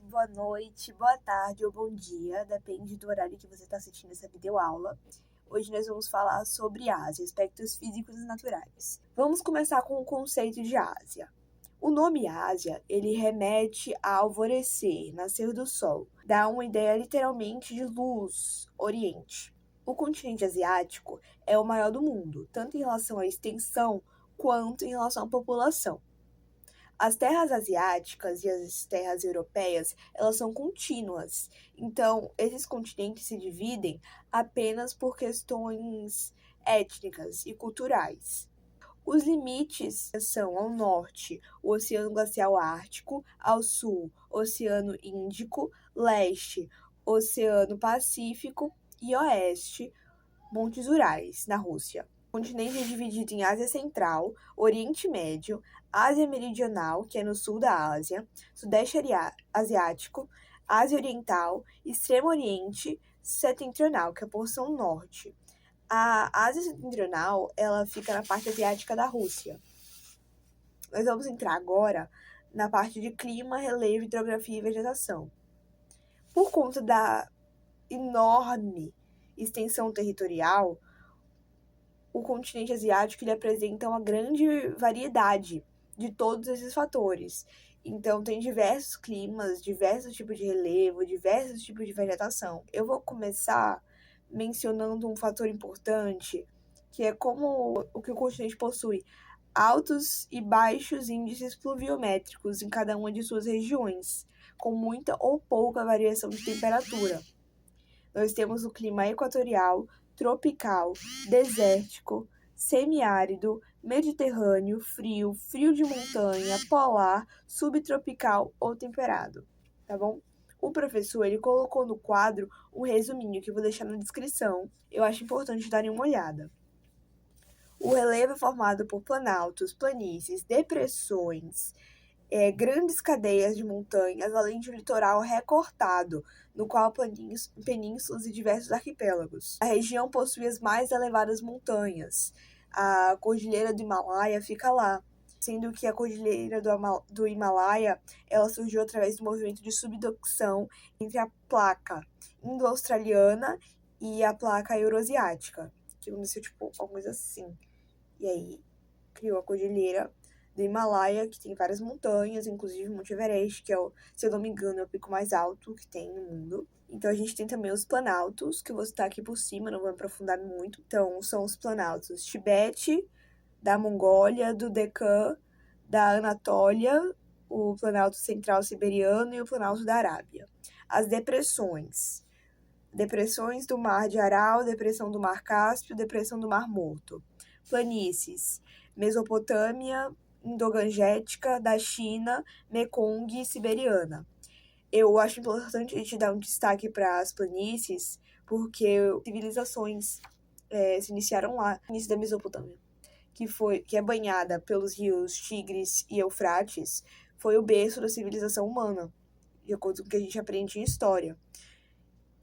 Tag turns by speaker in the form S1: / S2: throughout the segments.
S1: Boa noite, boa tarde ou bom dia, depende do horário que você está assistindo essa videoaula. Hoje nós vamos falar sobre Ásia, aspectos físicos e naturais. Vamos começar com o conceito de Ásia. O nome Ásia, ele remete a alvorecer, nascer do sol, dá uma ideia literalmente de luz, oriente. O continente asiático é o maior do mundo, tanto em relação à extensão quanto em relação à população. As terras asiáticas e as terras europeias, elas são contínuas. Então, esses continentes se dividem apenas por questões étnicas e culturais. Os limites são ao norte, o Oceano Glacial Ártico, ao sul, Oceano Índico, leste, Oceano Pacífico e oeste, Montes Urais, na Rússia. O continente é dividido em Ásia Central, Oriente Médio, Ásia Meridional, que é no sul da Ásia, Sudeste Asiático, Ásia Oriental, Extremo Oriente Setentrional, que é a porção norte. A Ásia Setentrional, ela fica na parte asiática da Rússia. Nós vamos entrar agora na parte de clima, relevo, hidrografia e vegetação. Por conta da enorme extensão territorial, o continente asiático ele apresenta uma grande variedade de todos esses fatores. Então, tem diversos climas, diversos tipos de relevo, diversos tipos de vegetação. Eu vou começar mencionando um fator importante, que é como o que o continente possui altos e baixos índices pluviométricos em cada uma de suas regiões, com muita ou pouca variação de temperatura. Nós temos o clima equatorial, tropical, desértico, semiárido, mediterrâneo, frio, frio de montanha, polar, subtropical ou temperado, tá bom? O professor, ele colocou no quadro um resuminho que eu vou deixar na descrição. Eu acho importante darem uma olhada. O relevo é formado por planaltos, planícies, depressões, grandes cadeias de montanhas, além de um litoral recortado, no qual penínsulas e diversos arquipélagos. A região possui as mais elevadas montanhas. A Cordilheira do Himalaia fica lá, sendo que a Cordilheira do Himalaia ela surgiu através do movimento de subducção entre a placa indo-australiana e a placa euroasiática, que aconteceu tipo alguma coisa assim. E aí criou a Cordilheira do Himalaia, que tem várias montanhas, inclusive o Monte Everest, que é, se eu não me engano, é o pico mais alto que tem no mundo. Então a gente tem também os planaltos, que eu vou citar aqui por cima, não vou me aprofundar muito. Então são os planaltos Tibete, da Mongólia, do Deccan, da Anatólia, o planalto central siberiano e o planalto da Arábia. As depressões. Depressões do Mar de Aral, depressão do Mar Cáspio, depressão do Mar Morto. Planícies. Mesopotâmia, Indo-Gangetica, da China, Mekong e Siberiana. Eu acho importante a gente dar um destaque para as planícies, porque civilizações se iniciaram lá, no início da Mesopotâmia, que é banhada pelos rios Tigres e Eufrates, foi o berço da civilização humana, de acordo com o que a gente aprende em história.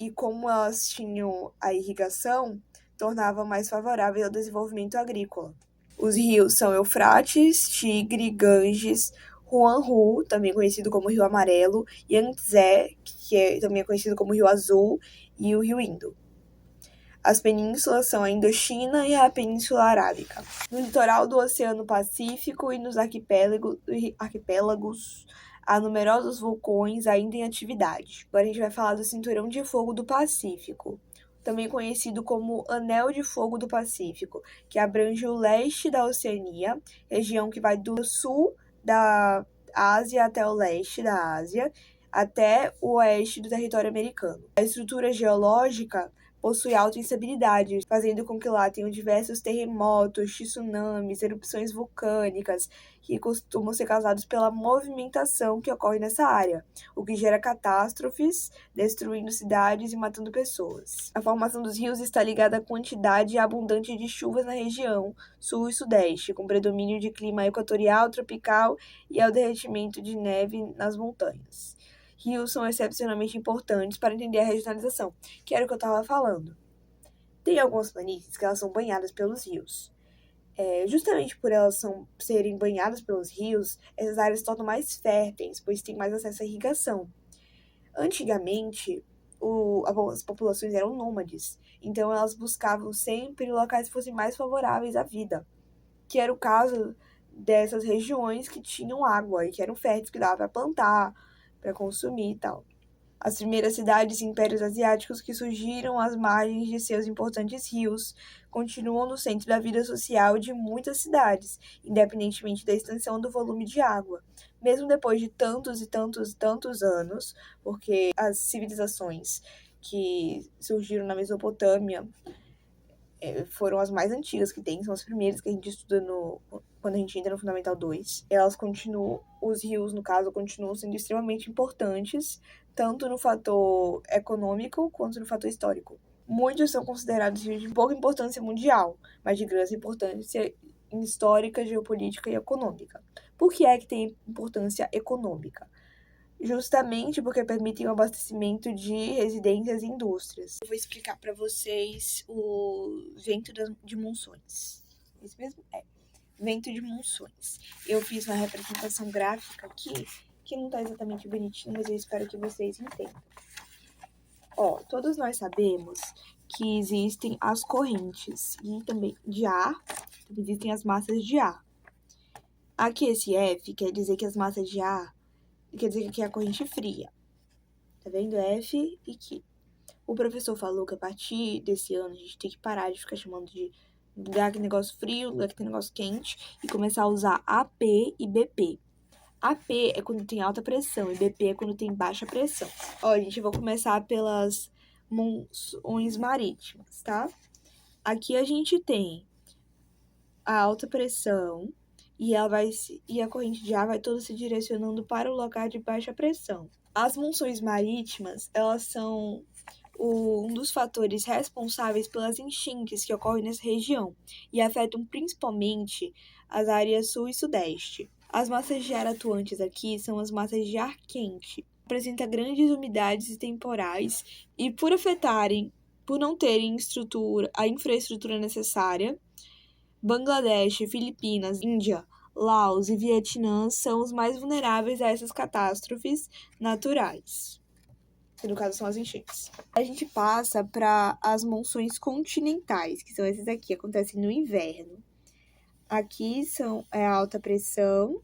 S1: E como elas tinham a irrigação, tornava mais favorável ao desenvolvimento agrícola. Os rios são Eufrates, Tigre, Ganges, Huanghu, também conhecido como Rio Amarelo, Yangtze, que também é conhecido como Rio Azul, e o Rio Indo. As penínsulas são a Indochina e a Península Arábica. No litoral do Oceano Pacífico e nos arquipélagos, há numerosos vulcões ainda em atividade. Agora a gente vai falar do Cinturão de Fogo do Pacífico, também conhecido como Anel de Fogo do Pacífico, que abrange o leste da Oceania, região que vai do sul da Ásia até o leste da Ásia, até o oeste do território americano. A estrutura geológica possui alta instabilidade, fazendo com que lá tenham diversos terremotos, tsunamis, erupções vulcânicas, que costumam ser causados pela movimentação que ocorre nessa área, o que gera catástrofes, destruindo cidades e matando pessoas. A formação dos rios está ligada à quantidade abundante de chuvas na região sul e sudeste, com predomínio de clima equatorial, tropical e ao derretimento de neve nas montanhas. Rios são excepcionalmente importantes para entender a regionalização, que era o que eu estava falando. Tem algumas planícies que elas são banhadas pelos rios. Justamente por elas serem banhadas pelos rios, essas áreas se tornam mais férteis, pois tem mais acesso à irrigação. Antigamente, as populações eram nômades, então elas buscavam sempre locais que fossem mais favoráveis à vida, que era o caso dessas regiões que tinham água e que eram férteis, que dava para plantar, para consumir e tal. As primeiras cidades e impérios asiáticos que surgiram às margens de seus importantes rios continuam no centro da vida social de muitas cidades, independentemente da extensão do volume de água. Mesmo depois de tantos e tantos e tantos anos, porque as civilizações que surgiram na Mesopotâmia foram as mais antigas que tem, são as primeiras que a gente estuda quando a gente entra no Fundamental 2. Elas continuam, os rios, no caso, continuam sendo extremamente importantes, tanto no fator econômico quanto no fator histórico. Muitos são considerados rios de pouca importância mundial, mas de grande importância histórica, geopolítica e econômica. Por que é que tem importância econômica? Justamente porque permitem o abastecimento de residências e indústrias. Eu vou explicar para vocês o vento de monções. Isso mesmo? Vento de monções. Eu fiz uma representação gráfica aqui, que não tá exatamente bonitinho, mas eu espero que vocês entendam. Todos nós sabemos que existem as correntes e também de ar, também existem as massas de ar. Aqui esse F quer dizer que as massas de ar quer dizer que aqui é a corrente fria. Tá vendo? F e Q. O professor falou que a partir desse ano a gente tem que parar de ficar chamando de lugar que tem negócio frio, lugar que tem negócio quente e começar a usar AP e BP. AP é quando tem alta pressão e BP é quando tem baixa pressão. Gente, vai começar pelas monções marítimas, tá? Aqui a gente tem a alta pressão e a corrente de ar vai toda se direcionando para o lugar de baixa pressão. As monções marítimas, elas são um dos fatores responsáveis pelas enchentes que ocorrem nessa região e afetam principalmente as áreas sul e sudeste. As massas de ar atuantes aqui são as massas de ar quente. Apresenta grandes umidades temporais e por não terem a infraestrutura necessária, Bangladesh, Filipinas, Índia, Laos e Vietnã são os mais vulneráveis a essas catástrofes naturais, que no caso são as enchentes. A gente passa para as monções continentais, que são essas aqui, acontecem no inverno. Aqui é a alta pressão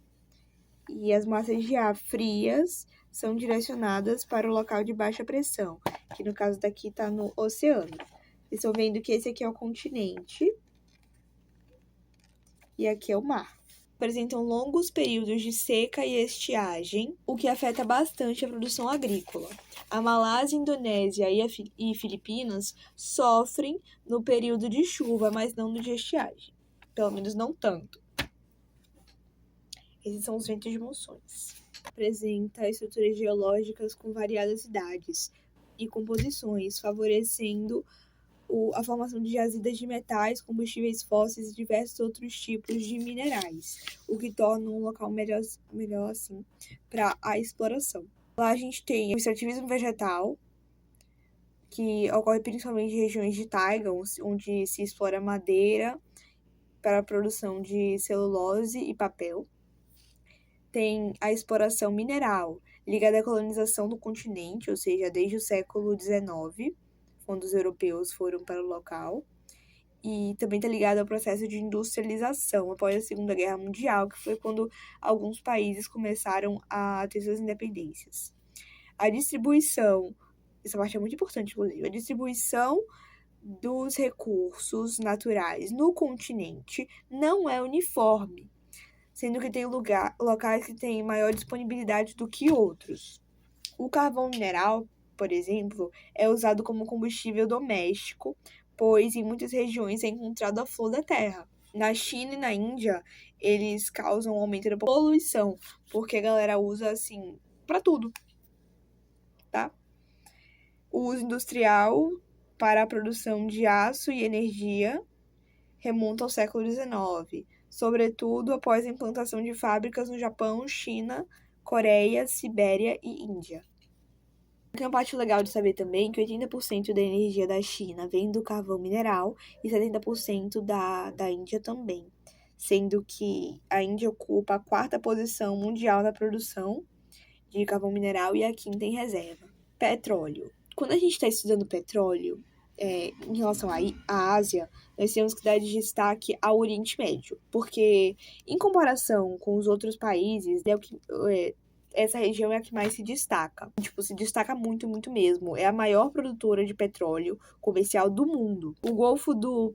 S1: e as massas de ar frias são direcionadas para o local de baixa pressão, que no caso daqui está no oceano. Vocês estão vendo que esse aqui é o continente e aqui é o mar. Apresentam longos períodos de seca e estiagem, o que afeta bastante a produção agrícola. A Malásia, Indonésia e Filipinas sofrem no período de chuva, mas não no de estiagem. Pelo menos não tanto. Esses são os ventos de monções. Apresenta estruturas geológicas com variadas idades e composições, favorecendo a formação de jazidas de metais, combustíveis fósseis e diversos outros tipos de minerais, o que torna um local melhor assim para a exploração. Lá a gente tem o extrativismo vegetal, que ocorre principalmente em regiões de taiga, onde se explora madeira para a produção de celulose e papel. Tem a exploração mineral, ligada à colonização do continente, ou seja, desde o século XIX, quando os europeus foram para o local, e também está ligado ao processo de industrialização após a Segunda Guerra Mundial, que foi quando alguns países começaram a ter suas independências. A distribuição, essa parte é muito importante, inclusive, a distribuição dos recursos naturais no continente não é uniforme, sendo que tem locais que têm maior disponibilidade do que outros. O carvão mineral, por exemplo, é usado como combustível doméstico, pois em muitas regiões é encontrado a flor da terra. Na China e na Índia, eles causam um aumento da poluição, porque a galera usa, assim, pra tudo, tá? O uso industrial para a produção de aço e energia remonta ao século XIX, sobretudo após a implantação de fábricas no Japão, China, Coreia, Sibéria e Índia. Tem uma parte legal de saber também que 80% da energia da China vem do carvão mineral e 70% da Índia também, sendo que a Índia ocupa a 4ª posição mundial na produção de carvão mineral e a 5ª em reserva. Petróleo. Quando a gente está estudando petróleo, em relação à Ásia, nós temos que dar destaque ao Oriente Médio, porque, em comparação com os outros países, essa região é a que mais se destaca. Se destaca muito, muito mesmo. É a maior produtora de petróleo comercial do mundo. O Golfo do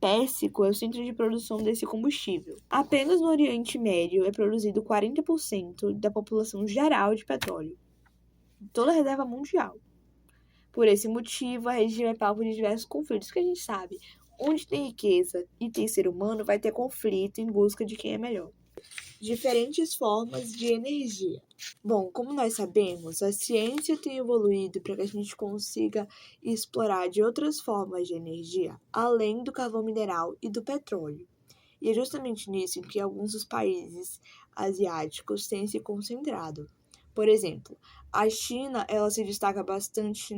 S1: Pérsico é o centro de produção desse combustível. Apenas no Oriente Médio é produzido 40% da população geral de petróleo. Toda a reserva mundial. Por esse motivo, a região é palco de diversos conflitos, que a gente sabe. Onde tem riqueza e tem ser humano, vai ter conflito em busca de quem é melhor. Diferentes formas de energia. Bom, como nós sabemos, a ciência tem evoluído para que a gente consiga explorar de outras formas de energia, além do carvão mineral e do petróleo. E é justamente nisso que alguns dos países asiáticos têm se concentrado. Por exemplo, a China, ela se destaca bastante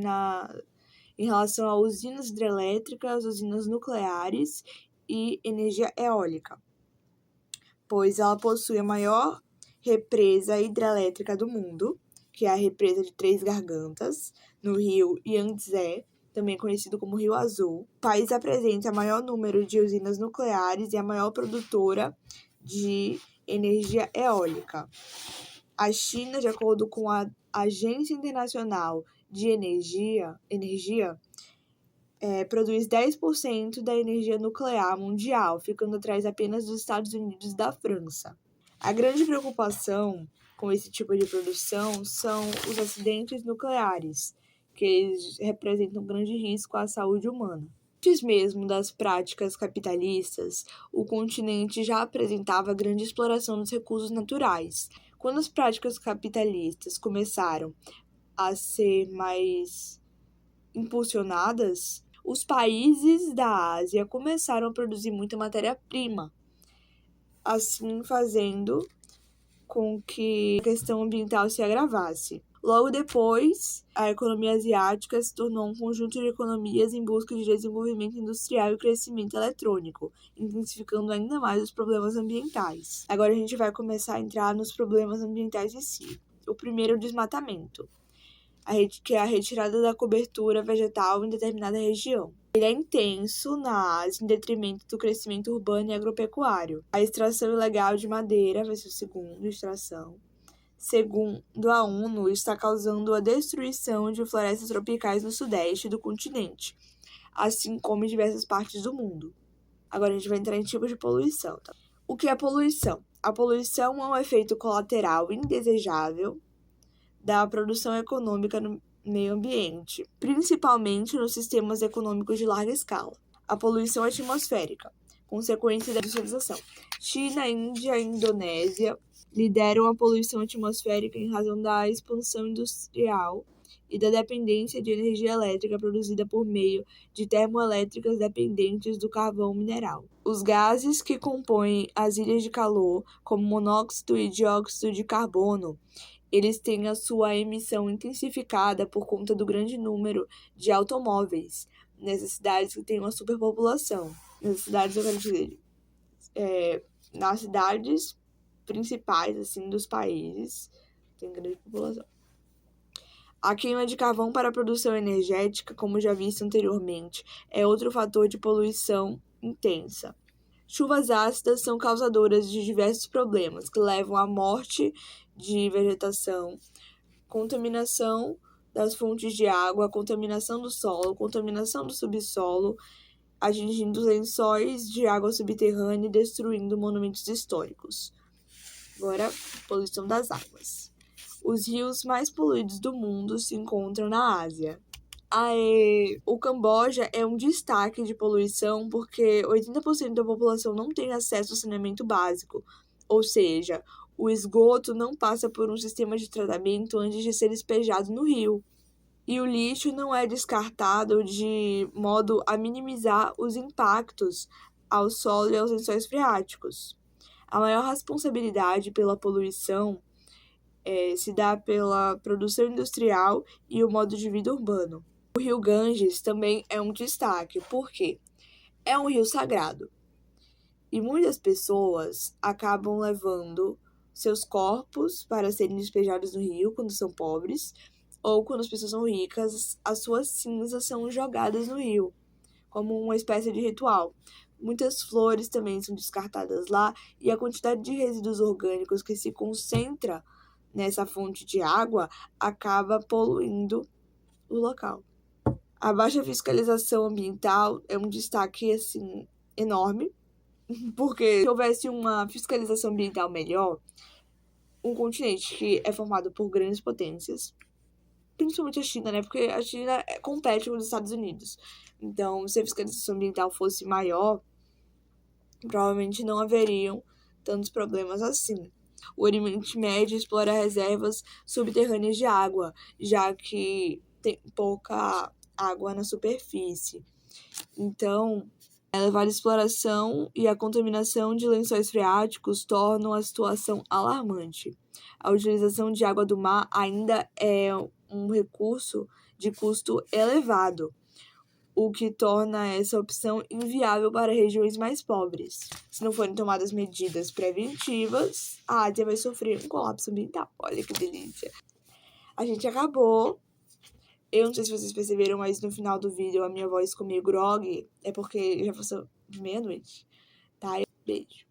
S1: em relação a usinas hidrelétricas, usinas nucleares e energia eólica, pois ela possui a maior represa hidrelétrica do mundo, que é a represa de Três Gargantas, no rio Yangtze, também conhecido como Rio Azul. O país apresenta o maior número de usinas nucleares e a maior produtora de energia eólica. A China, de acordo com a Agência Internacional de Energia, produz 10% da energia nuclear mundial, ficando atrás apenas dos Estados Unidos e da França. A grande preocupação com esse tipo de produção são os acidentes nucleares, que eles representam um grande risco à saúde humana. Antes mesmo das práticas capitalistas, o continente já apresentava grande exploração dos recursos naturais. Quando as práticas capitalistas começaram a ser mais impulsionadas, os países da Ásia começaram a produzir muita matéria-prima, assim fazendo com que a questão ambiental se agravasse. Logo depois, a economia asiática se tornou um conjunto de economias em busca de desenvolvimento industrial e crescimento eletrônico, intensificando ainda mais os problemas ambientais. Agora a gente vai começar a entrar nos problemas ambientais em si. O primeiro é o desmatamento, que é a retirada da cobertura vegetal em determinada região. Ele é intenso na Ásia, em detrimento do crescimento urbano e agropecuário. A extração ilegal de madeira vai ser o segundo, extração. Segundo a ONU, está causando a destruição de florestas tropicais no sudeste do continente, assim como em diversas partes do mundo. Agora a gente vai entrar em tipos de poluição. Tá? O que é poluição? A poluição é um efeito colateral indesejável da produção econômica no meio ambiente, principalmente nos sistemas econômicos de larga escala. A poluição atmosférica, consequência da industrialização. China, Índia e Indonésia lideram a poluição atmosférica em razão da expansão industrial e da dependência de energia elétrica produzida por meio de termoelétricas dependentes do carvão mineral. Os gases que compõem as ilhas de calor, como monóxido e dióxido de carbono, eles têm a sua emissão intensificada por conta do grande número de automóveis nessas cidades que têm uma superpopulação. Nessas cidades, eu quero dizer, nas cidades principais assim dos países tem grande população. A queima de carvão para a produção energética, como já visto anteriormente, é outro fator de poluição intensa. Chuvas ácidas são causadoras de diversos problemas que levam à morte de vegetação, contaminação das fontes de água, contaminação do solo, contaminação do subsolo, atingindo os lençóis de água subterrânea e destruindo monumentos históricos. Agora, poluição das águas. Os rios mais poluídos do mundo se encontram na Ásia. O Camboja é um destaque de poluição porque 80% da população não tem acesso ao saneamento básico, ou seja, o esgoto não passa por um sistema de tratamento antes de ser despejado no rio. E o lixo não é descartado de modo a minimizar os impactos ao solo e aos lençóis freáticos. A maior responsabilidade pela poluição se dá pela produção industrial e o modo de vida urbano. O rio Ganges também é um destaque, porque é um rio sagrado. E muitas pessoas acabam levando seus corpos para serem despejados no rio quando são pobres, ou quando as pessoas são ricas, as suas cinzas são jogadas no rio, como uma espécie de ritual. Muitas flores também são descartadas lá, e a quantidade de resíduos orgânicos que se concentra nessa fonte de água acaba poluindo o local. A baixa fiscalização ambiental é um destaque assim enorme, porque se houvesse uma fiscalização ambiental melhor, um continente que é formado por grandes potências, principalmente a China, né? Porque a China compete com os Estados Unidos. Então, se a fiscalização ambiental fosse maior, provavelmente não haveriam tantos problemas assim. O Oriente Médio explora reservas subterrâneas de água, já que tem pouca água na superfície. Então, a elevada exploração e a contaminação de lençóis freáticos tornam a situação alarmante. A utilização de água do mar ainda é um recurso de custo elevado, o que torna essa opção inviável para regiões mais pobres. Se não forem tomadas medidas preventivas, a Ásia vai sofrer um colapso ambiental. Olha que delícia! A gente acabou. Eu não sei se vocês perceberam, mas no final do vídeo a minha voz ficou meio grog. É porque já passou meia-noite, tá? Beijo.